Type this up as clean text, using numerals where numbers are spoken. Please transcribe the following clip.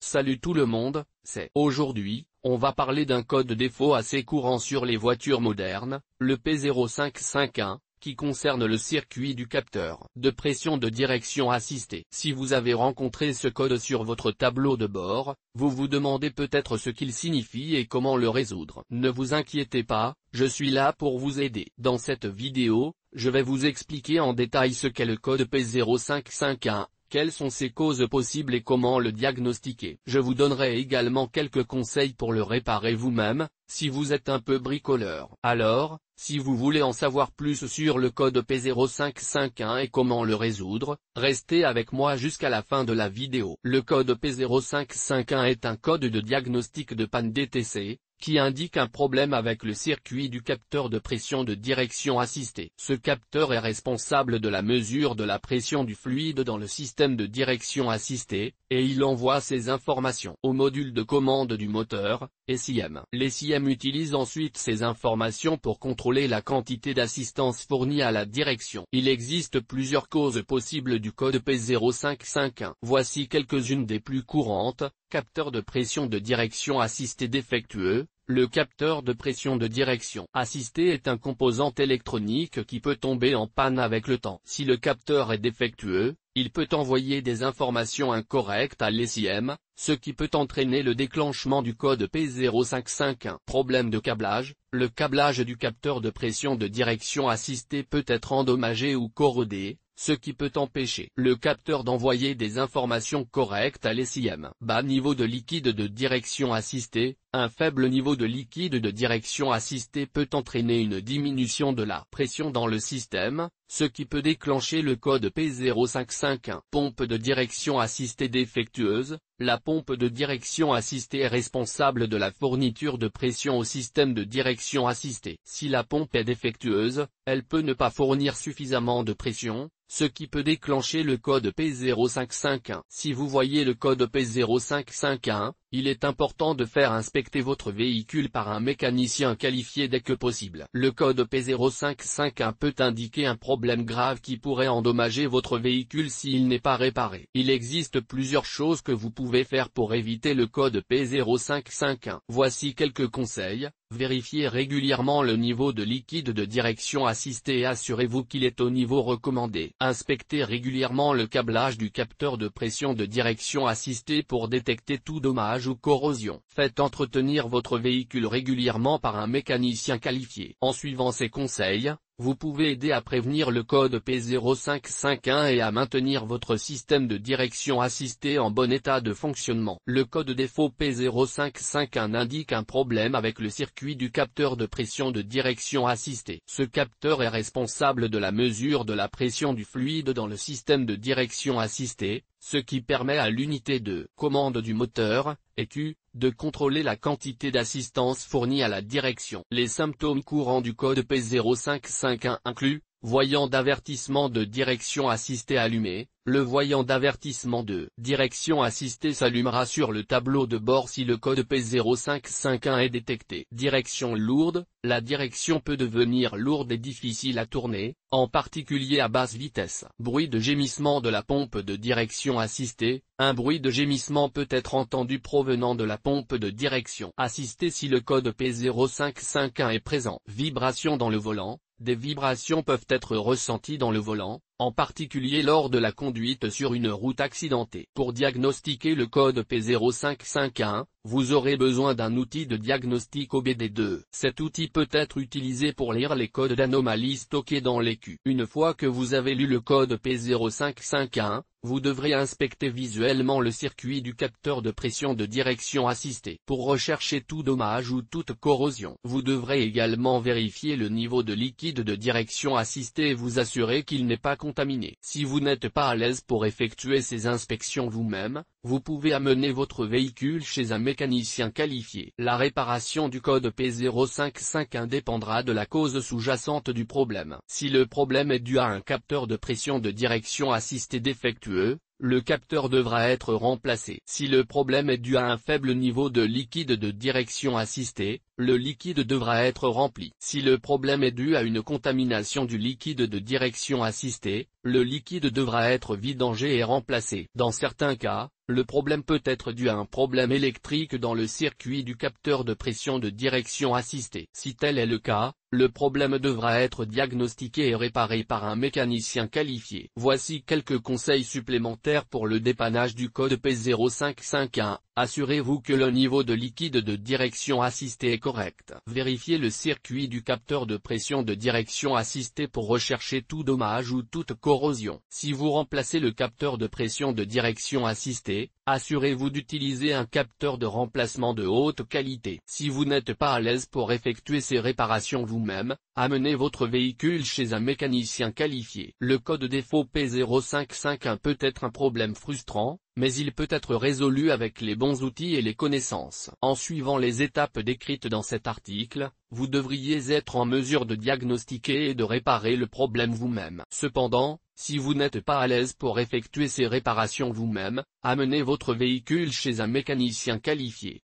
Salut tout le monde, Aujourd'hui, on va parler d'un code défaut assez courant sur les voitures modernes, le P0551, qui concerne le circuit du capteur de pression de direction assistée. Si vous avez rencontré ce code sur votre tableau de bord, vous vous demandez peut-être ce qu'il signifie et comment le résoudre. Ne vous inquiétez pas, je suis là pour vous aider. Dans cette vidéo, je vais vous expliquer en détail ce qu'est le code P0551. Quelles sont ses causes possibles et comment le diagnostiquer. Je vous donnerai également quelques conseils pour le réparer vous-même, si vous êtes un peu bricoleur. Alors, si vous voulez en savoir plus sur le code P0551 et comment le résoudre, restez avec moi jusqu'à la fin de la vidéo. Le code P0551 est un code de diagnostic de panne DTC, qui indique un problème avec le circuit du capteur de pression de direction assistée. Ce capteur est responsable de la mesure de la pression du fluide dans le système de direction assistée, et il envoie ces informations au module de commande du moteur, SIM. Les SIM utilisent ensuite ces informations pour contrôler la quantité d'assistance fournie à la direction. Il existe plusieurs causes possibles du code P0551. Voici quelques-unes des plus courantes. Capteur de pression de direction assistée défectueux. Le capteur de pression de direction assistée est un composant électronique qui peut tomber en panne avec le temps. Si le capteur est défectueux, il peut envoyer des informations incorrectes à l'SIM, ce qui peut entraîner le déclenchement du code P0551. Problème de câblage. Le câblage du capteur de pression de direction assistée peut être endommagé ou corrodé, ce qui peut empêcher le capteur d'envoyer des informations correctes à l'SIM. Bas niveau de liquide de direction assistée. Un faible niveau de liquide de direction assistée peut entraîner une diminution de la pression dans le système, ce qui peut déclencher le code P0551. Pompe de direction assistée défectueuse. La pompe de direction assistée est responsable de la fourniture de pression au système de direction assistée. Si la pompe est défectueuse, elle peut ne pas fournir suffisamment de pression, ce qui peut déclencher le code P0551. Si vous voyez le code P0551, il est important de faire inspecter votre véhicule par un mécanicien qualifié dès que possible. Le code P0551 peut indiquer un problème grave qui pourrait endommager votre véhicule s'il n'est pas réparé. Il existe plusieurs choses que vous pouvez faire pour éviter le code P0551. Voici quelques conseils. Vérifiez régulièrement le niveau de liquide de direction assistée et assurez-vous qu'il est au niveau recommandé. Inspectez régulièrement le câblage du capteur de pression de direction assistée pour détecter tout dommage ou corrosion. Faites entretenir votre véhicule régulièrement par un mécanicien qualifié. En suivant ces conseils, vous pouvez aider à prévenir le code P0551 et à maintenir votre système de direction assistée en bon état de fonctionnement. Le code défaut P0551 indique un problème avec le circuit du capteur de pression de direction assistée. Ce capteur est responsable de la mesure de la pression du fluide dans le système de direction assistée, ce qui permet à l'unité de commande du moteur, EQ, de contrôler la quantité d'assistance fournie à la direction. Les symptômes courants du code P0551 incluent: voyant d'avertissement de direction assistée allumé. Le voyant d'avertissement de direction assistée s'allumera sur le tableau de bord si le code P0551 est détecté. Direction lourde. La direction peut devenir lourde et difficile à tourner, en particulier à basse vitesse. Bruit de gémissement de la pompe de direction assistée. Un bruit de gémissement peut être entendu provenant de la pompe de direction assistée si le code P0551 est présent. Vibration dans le volant. Des vibrations peuvent être ressenties dans le volant, en particulier lors de la conduite sur une route accidentée. Pour diagnostiquer le code P0551, vous aurez besoin d'un outil de diagnostic OBD2. Cet outil peut être utilisé pour lire les codes d'anomalies stockés dans l'EQ. Une fois que vous avez lu le code P0551, vous devrez inspecter visuellement le circuit du capteur de pression de direction assistée. Pour rechercher tout dommage ou toute corrosion, vous devrez également vérifier le niveau de liquide de direction assistée et vous assurer qu'il n'est pas contaminé. Si vous n'êtes pas à l'aise pour effectuer ces inspections vous-même, vous pouvez amener votre véhicule chez un mécanicien qualifié. La réparation du code P0551 dépendra de la cause sous-jacente du problème. Si le problème est dû à un capteur de pression de direction assistée défectueux, le capteur devra être remplacé. Si le problème est dû à un faible niveau de liquide de direction assistée, le liquide devra être rempli. Si le problème est dû à une contamination du liquide de direction assistée, le liquide devra être vidangé et remplacé. Dans certains cas, le problème peut être dû à un problème électrique dans le circuit du capteur de pression de direction assistée. Si tel est le cas, le problème devra être diagnostiqué et réparé par un mécanicien qualifié. Voici quelques conseils supplémentaires pour le dépannage du code P0551. Assurez-vous que le niveau de liquide de direction assistée est correct. Vérifiez le circuit du capteur de pression de direction assistée pour rechercher tout dommage ou toute corrosion. Si vous remplacez le capteur de pression de direction assistée, assurez-vous d'utiliser un capteur de remplacement de haute qualité. Si vous n'êtes pas à l'aise pour effectuer ces réparations vous-même, amenez votre véhicule chez un mécanicien qualifié. Le code défaut P0551 peut être un problème frustrant, mais il peut être résolu avec les bons outils et les connaissances. En suivant les étapes décrites dans cet article, vous devriez être en mesure de diagnostiquer et de réparer le problème vous-même. Cependant, si vous n'êtes pas à l'aise pour effectuer ces réparations vous-même, amenez votre véhicule chez un mécanicien qualifié.